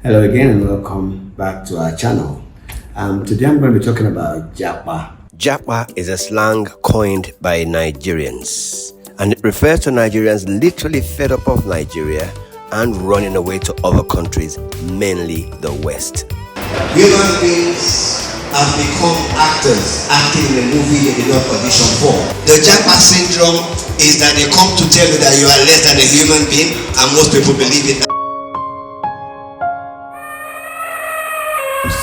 Hello again and welcome back to our channel. Today I'm going to be talking about JAPA. JAPA is a slang coined by Nigerians, and it refers to Nigerians literally fed up of Nigeria and running away to other countries, mainly the West. Human beings have become actors acting in a movie they did not audition for. The JAPA syndrome is that they come to tell you that you are less than a human being, and most people believe it.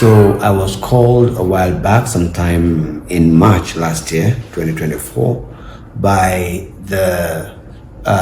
So I was called a while back, sometime in March last year, 2024, by the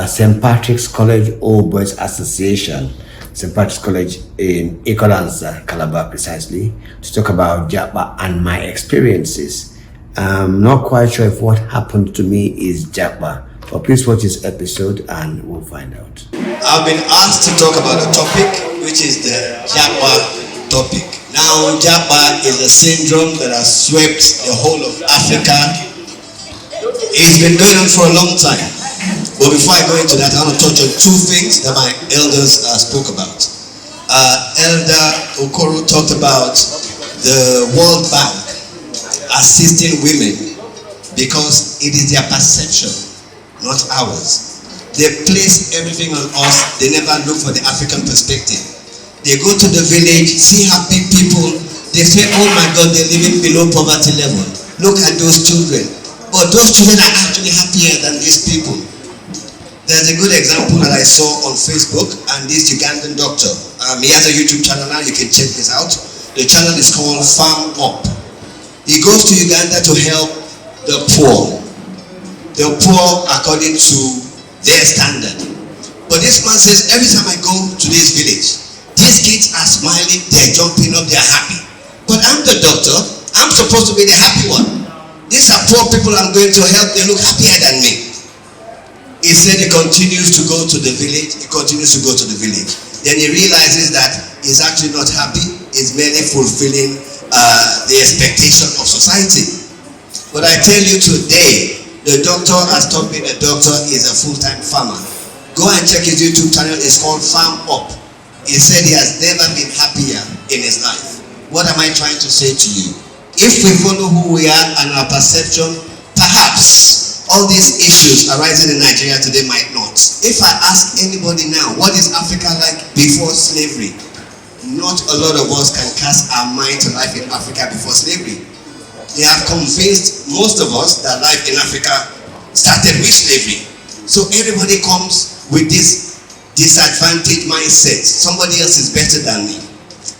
St. Patrick's College Old Boys Association, St. Patrick's College in Ikolanza, Calabar precisely, to talk about JAPA and my experiences. I'm not quite sure if what happened to me is JAPA, but please watch this episode and we'll find out. I've been asked to talk about a topic which is the JAPA topic. Now, JAPA is a syndrome that has swept the whole of Africa. It's been going on for a long time. But before I go into that, I want to touch on two things that my elders spoke about. Elder Okoro talked about the World Bank assisting women because it is their perception, not ours. They place everything on us. They never look for the African perspective. They go to the village, see happy people. They say, oh my God, they're living below poverty level. Look at those children. But those children are actually happier than these people. There's a good example that I saw on Facebook, and this Ugandan doctor. He has a YouTube channel now, you can check this out. The channel is called Farm Up. He goes to Uganda to help the poor. The poor according to their standard. But this man says, every time I go to this village, these kids are smiling, they're jumping up, they're happy. But I'm the doctor, I'm supposed to be the happy one. These are poor people I'm going to help, they look happier than me. He said he continues to go to the village, Then he realizes that he's actually not happy, he's merely fulfilling the expectation of society. But I tell you today, the doctor has told me the doctor is a full-time farmer. Go and check his YouTube channel, it's called Farm Up. He said he has never been happier in his life. What am I trying to say to you? If we follow who we are and our perception, perhaps all these issues arising in Nigeria today might not. If I ask anybody now, what is Africa like before slavery? Not a lot of us can cast our mind to life in Africa before slavery. They have convinced most of us that life in Africa started with slavery. So everybody comes with this disadvantaged mindset. Somebody else is better than me.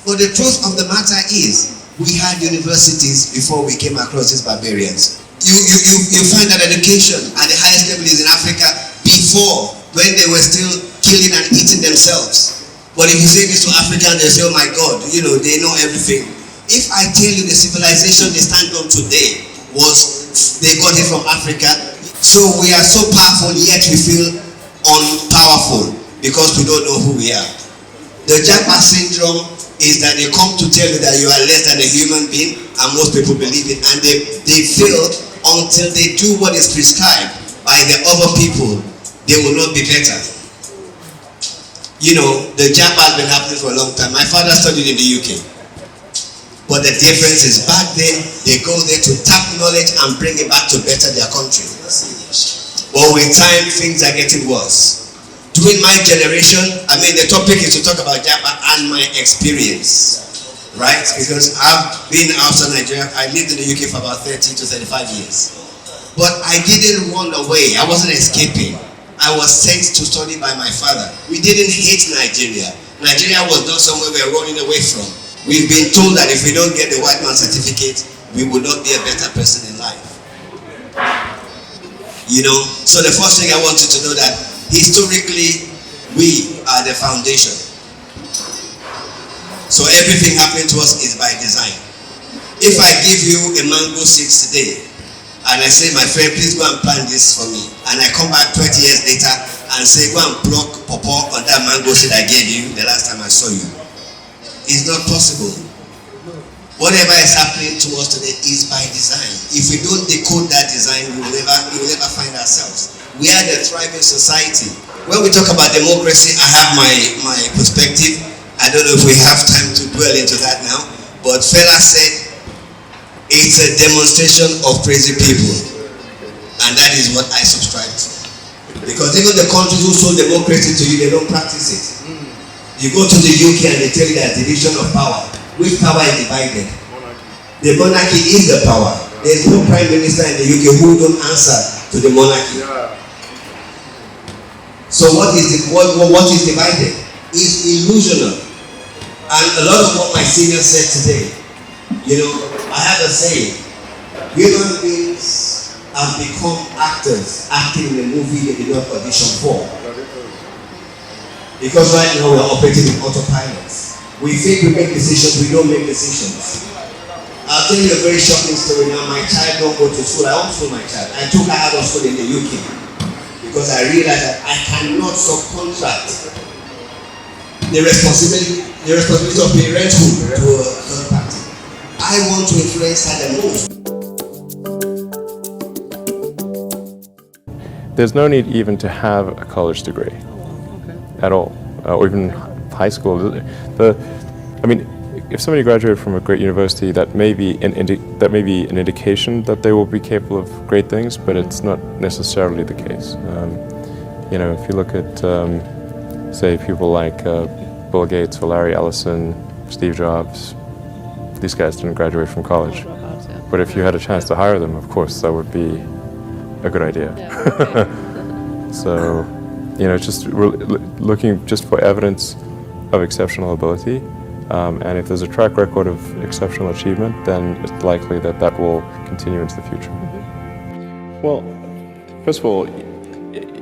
But the truth of the matter is, we had universities before we came across these barbarians. You find that education at the highest level is in Africa before, when they were still killing and eating themselves. But if you say this to Africans, they say, oh my God, they know everything. If I tell you the civilization they stand on today they got it from Africa, so we are so powerful yet we feel unpowerful because we don't know who we are. The JAPA syndrome is that they come to tell you that you are less than a human being, and most people believe it, and they fail until they do what is prescribed by the other people. They will not be better. The JAPA has been happening for a long time. My father studied in the UK. But the difference is back then, they go there to tap knowledge and bring it back to better their country. But with time, things are getting worse. During my generation, the topic is to talk about JAPA and my experience, right? Because I've been outside Nigeria. I lived in the UK for about 30 to 35 years. But I didn't run away. I wasn't escaping. I was sent to study by my father. We didn't hate Nigeria. Nigeria was not somewhere we were running away from. We've been told that if we don't get the white man certificate, we will not be a better person in life. So the first thing I want you to know that historically, we are the foundation. So everything happening to us is by design. If I give you a mango seed today, and I say, my friend, please go and plant this for me, and I come back 20 years later and say, go and pluck pawpaw on that mango seed I gave you the last time I saw you, it's not possible. Whatever is happening to us today is by design. If we don't decode that design, we will never find ourselves. We are the thriving society. When we talk about democracy, I have my perspective, I don't know if we have time to dwell into that now, but fella said it's a demonstration of crazy people, and that is what I subscribe to. Because even the countries who sold democracy to you, they don't practice it. You go to the UK and they tell you there's division of power. Which power is divided? The monarchy is the power. There's no prime minister in the UK who don't answer to the monarchy. So what is divided is illusional. And a lot of what my senior said today, I have a saying: human beings have become actors acting in a movie they did not audition for. Because right now we are operating in autopilot. We think we make decisions, we don't make decisions. I'll tell you a very shocking story now. My child don't go to school. I homeschool my child. I took her out of school in the UK because I realized that I cannot subcontract the responsibility of parenthood to a third party. I want to influence her the most. There's no need even to have a college degree at all, or even high school. If somebody graduated from a great university, that may be an indication that they will be capable of great things, but it's not necessarily the case. If you look at, say, people like Bill Gates or Larry Ellison, Steve Jobs, these guys didn't graduate from college. But if you had a chance to hire them, of course, that would be a good idea. So, just looking just for evidence of exceptional ability. And if there's a track record of exceptional achievement, then it's likely that will continue into the future. Well, first of all,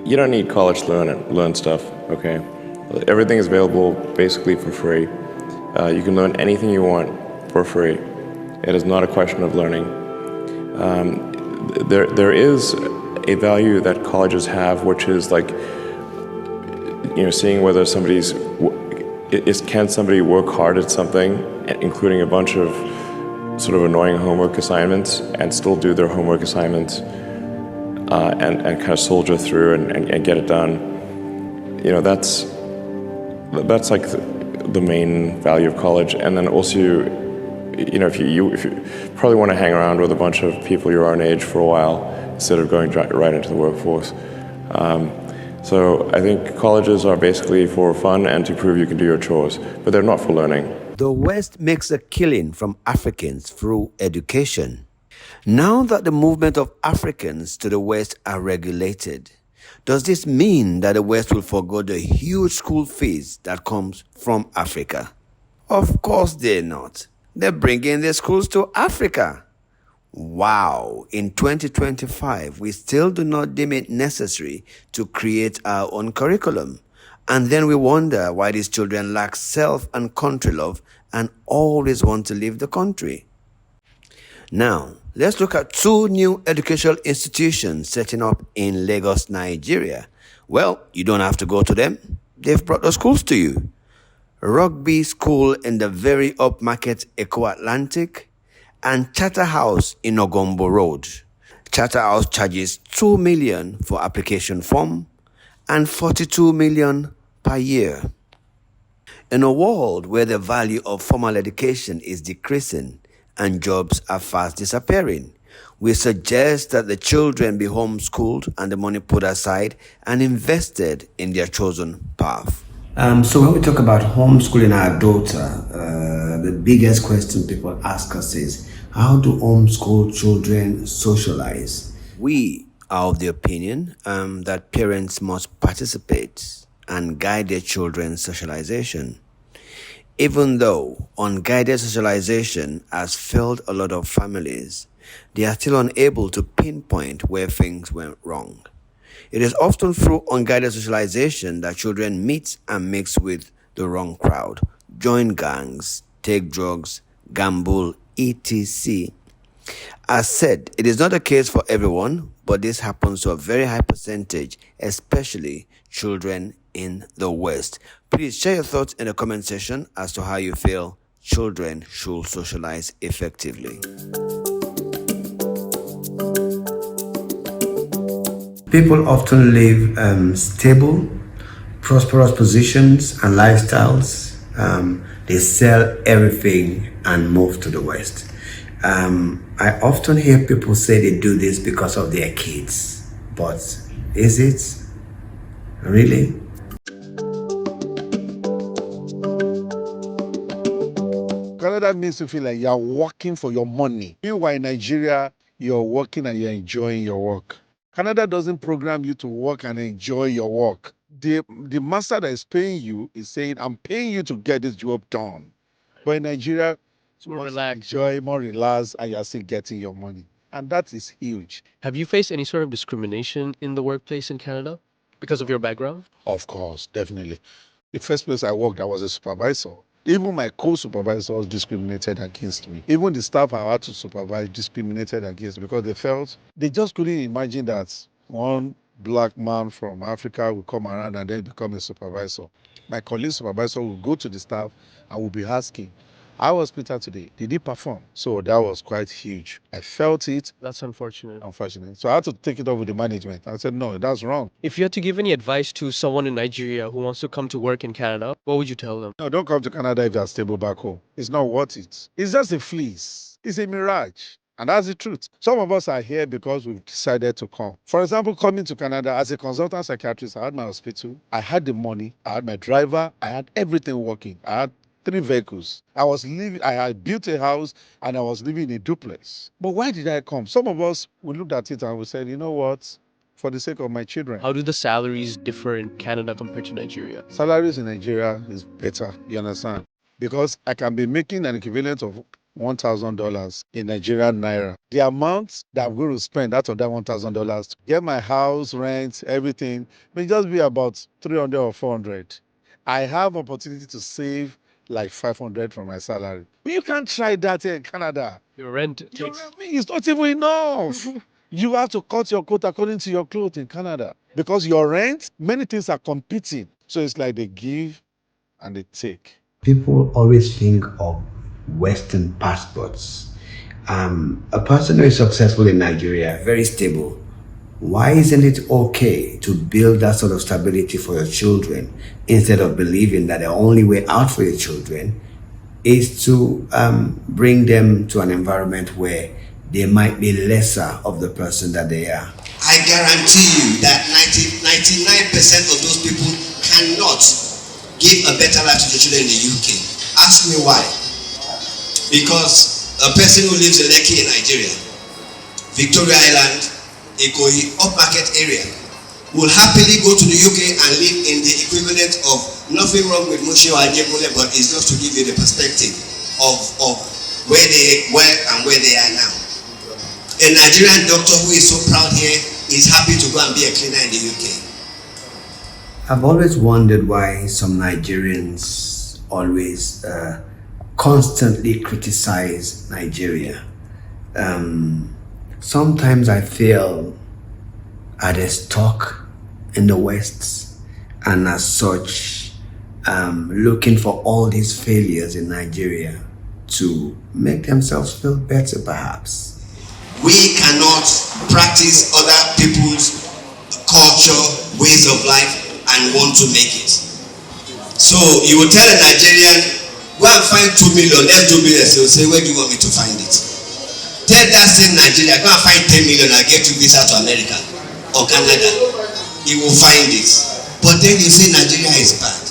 you don't need college to learn stuff, okay? Everything is available basically for free. You can learn anything you want for free. It is not a question of learning. There is a value that colleges have, which is like, seeing whether can somebody work hard at something, including a bunch of sort of annoying homework assignments, and still do their homework assignments and kind of soldier through and get it done. That's like the main value of college. And then also, if you probably want to hang around with a bunch of people your own age for a while instead of going right into the workforce. So I think colleges are basically for fun and to prove you can do your chores, but they're not for learning. The West makes a killing from Africans through education. Now that the movement of Africans to the West are regulated, does this mean that the West will forgo the huge school fees that comes from Africa? Of course they're not. They're bringing their schools to Africa. Wow, in 2025, we still do not deem it necessary to create our own curriculum. And then we wonder why these children lack self and country love and always want to leave the country. Now, let's look at 2 new educational institutions setting up in Lagos, Nigeria. Well, you don't have to go to them. They've brought the schools to you. Rugby School in the very upmarket Eco Atlantic and Charter House in Ogombo Road. Charter House charges $2 million for application form and $42 million per year. In a world where the value of formal education is decreasing and jobs are fast disappearing, we suggest that the children be homeschooled and the money put aside and invested in their chosen path. So when we talk about homeschooling our daughter, the biggest question people ask us is, how do homeschool children socialize? We are of the opinion that parents must participate and guide their children's socialization. Even though unguided socialization has failed a lot of families, they are still unable to pinpoint where things went wrong. It is often through unguided socialization that children meet and mix with the wrong crowd, join gangs, take drugs, gamble, etc. As said, it is not the case for everyone, but this happens to a very high percentage, especially children in the West. Please share your thoughts in the comment section as to how you feel children should socialize effectively. People often live stable, prosperous positions and lifestyles They sell everything and move to the West. I often hear people say they do this because of their kids, but is it really? Canada makes you feel like you're working for your money. Meanwhile, in Nigeria, you're working and you're enjoying your work. Canada doesn't program you to work and enjoy your work. The master that is paying you is saying, I'm paying you to get this job done. But in Nigeria, it's more relaxed, enjoy, more relaxed, and you're still getting your money. And that is huge. Have you faced any sort of discrimination in the workplace in Canada because of your background? Of course, definitely. The first place I worked, I was a supervisor. Even my co-supervisors discriminated against me. Even the staff I had to supervise discriminated against me because they just couldn't imagine that one black man from Africa would come around and then become a supervisor. My colleague supervisor would go to the staff and would be asking, how was Peter today? Did he perform? So that was quite huge. I felt it. That's unfortunate. So I had to take it up with the management. I said, no, that's wrong. If you had to give any advice to someone in Nigeria who wants to come to work in Canada, what would you tell them? No, don't come to Canada if you're stable back home. It's not worth it. It's just a fleece. It's a mirage. And that's the truth. Some of us are here because we've decided to come. For example, coming to Canada as a consultant psychiatrist, I had my hospital, I had the money, I had my driver, I had everything working. I had 3 vehicles. I had built a house and I was living in a duplex. But why did I come? Some of us, we looked at it and we said, you know what? For the sake of my children. How do the salaries differ in Canada compared to Nigeria? Salaries in Nigeria is better, you understand? Because I can be making an equivalent of $1,000 in Nigerian naira. The amount that I'm going to spend out of that $1,000 to get my house, rent, everything, may just be about 300 or 400. I have opportunity to save like 500 from my salary. But you can't try that here in Canada. Your rent It's not even enough. You have to cut your coat according to your clothes in Canada. Because your rent, many things are competing. So it's like they give and they take. People always think of Western passports. A person who is successful in Nigeria, very stable, why isn't it okay to build that sort of stability for your children instead of believing that the only way out for your children is to bring them to an environment where they might be lesser of the person that they are? I guarantee you that 99% of those people cannot give a better life to the children in the UK. Ask me why. Because a person who lives in Lekki in Nigeria, Victoria Island, Ikoyi, upmarket area, will happily go to the UK and live in the equivalent of nothing wrong with Moshe or Ajebole, but it's just to give you the perspective of where they were and where they are now. A Nigerian doctor who is so proud here is happy to go and be a cleaner in the UK. I've always wondered why some Nigerians always constantly criticize Nigeria. Sometimes I feel they're stuck in the West and as such looking for all these failures in Nigeria to make themselves feel better perhaps. We cannot practice other people's culture, ways of life and want to make it. So you will tell a Nigerian, go and find 2 million, let's do business. He will say, where do you want me to find it? Tell that same Nigeria, go and find 10 million and get you visa to America or Canada. He will find it. But then you say Nigeria is bad.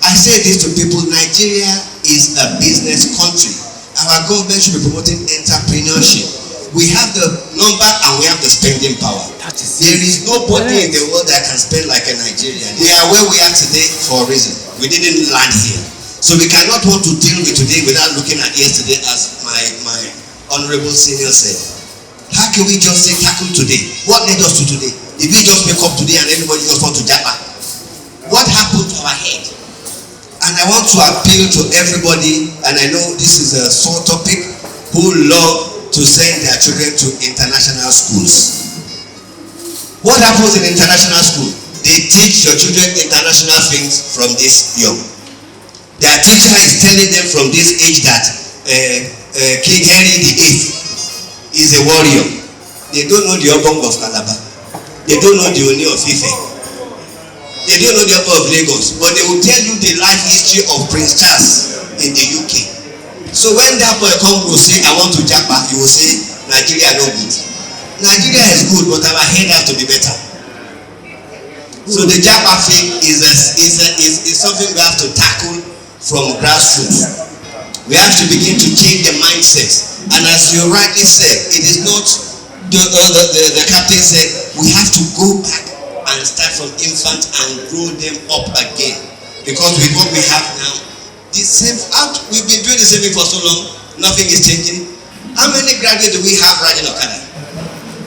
I say this to people, Nigeria is a business country. Our government should be promoting entrepreneurship. We have the number and we have the spending power. There is nobody in the world that can spend like a Nigerian. We are where we are today for a reason. We didn't land here. So we cannot want to deal with today without looking at yesterday, as my honorable senior said. How can we just say tackle today? What led us to today? Did we just wake up today and everybody just want to JAPA? What happened to our head? And I want to appeal to everybody, and I know this is a sore topic, who love to send their children to international schools. What happens in international school? They teach your children international things from this young. Their teacher is telling them from this age that King Henry VIII is a warrior. They don't know the Obong of Calabar. They don't know the Oni of Ife. They don't know the Emperor of Lagos, but they will tell you the life history of Prince Charles in the UK. So when that boy come will say, I want to JAPA, you will say, Nigeria no good. Nigeria is good, but our head has to be better. So the JAPA thing is something we have to tackle from grassroots. We have to begin to change the mindset. And as you rightly said, it is not the captain said, we have to go back and start from infant and grow them up again. Because with what we have now, the same we've been doing the same thing for so long, nothing is changing. How many graduates do we have riding Okada?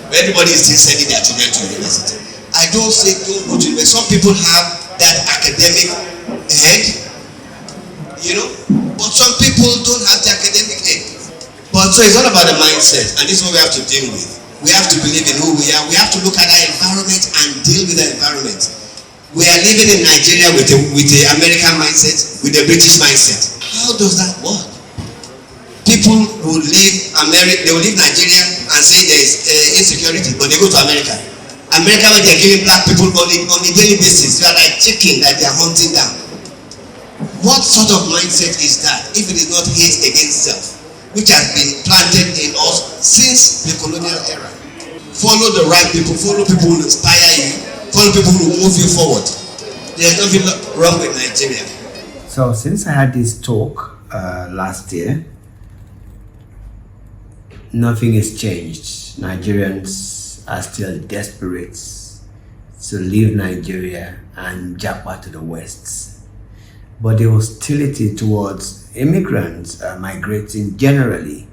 Where everybody is still sending their children to university. I don't say don't go to university. Some people have that academic head, but some people don't have the academic head. But so it's all about the mindset, and this is what we have to deal with. We have to believe in who we are. We have to look at our environment and deal with the environment. We are living in Nigeria with the American mindset, with the British mindset. How does that work? People who leave they will leave Nigeria and say there is insecurity, but they go to America. America, where they are killing black people on a daily basis, they are like chicken that they are hunting down. What sort of mindset is that if it is not hate against self, which has been planted in us since the colonial era? Follow the right people, follow people who inspire you, follow people who move you forward. There's nothing wrong with Nigeria. So since I had this talk last year, nothing has changed. Nigerians are still desperate to leave Nigeria and JAPA to the West. But the hostility towards immigrants migrating generally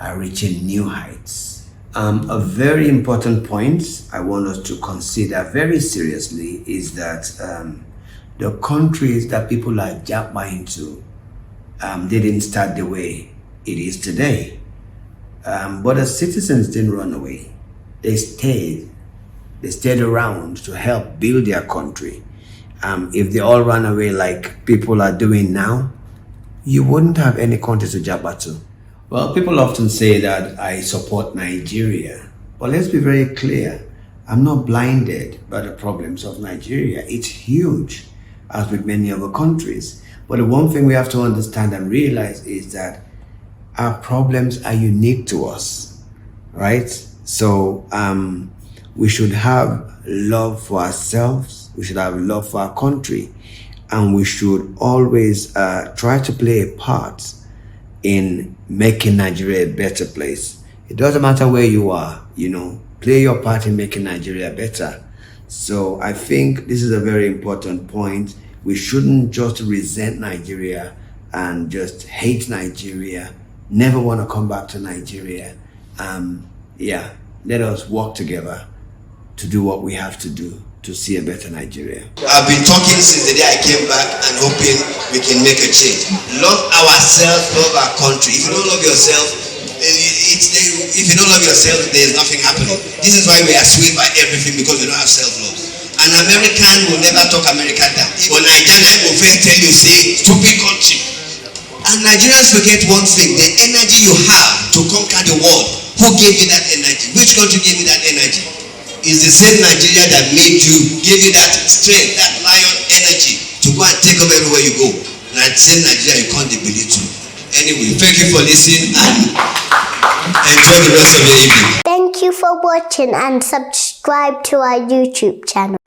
are reaching new heights. A very important point I want us to consider very seriously is that the countries that people are JAPA into didn't start the way it is today. But the citizens didn't run away. They stayed around to help build their country. If they all ran away like people are doing now, you wouldn't have any country to JAPA to. Well, people often say that I support Nigeria, but let's be very clear. I'm not blinded by the problems of Nigeria. It's huge, as with many other countries. But the one thing we have to understand and realize is that our problems are unique to us, right? So we should have love for ourselves, we should have love for our country, and we should always try to play a part in making Nigeria a better place. It doesn't matter where you are, play your part in making Nigeria better. So I think this is a very important point. We shouldn't just resent Nigeria and just hate Nigeria, never want to come back to Nigeria. Let us work together to do what we have to do to see a better Nigeria. I've been talking since the day I came back and hoping we can make a change. Love ourselves, love our country. If you don't love yourself, there's nothing happening. This is why we are swayed by everything, because we don't have self-love. An American will never talk America down. But Nigeria will first tell you, say, stupid country. And Nigerians forget one thing: the energy you have to conquer the world. Who gave you that energy? Which country gave you that energy? It's the same Nigeria that made you, gave you that strength, that lion energy to go and take over everywhere you go. And that same Nigeria you can't believe to. Anyway, thank you for listening and enjoy the rest of your evening. Thank you for watching and subscribe to our YouTube channel.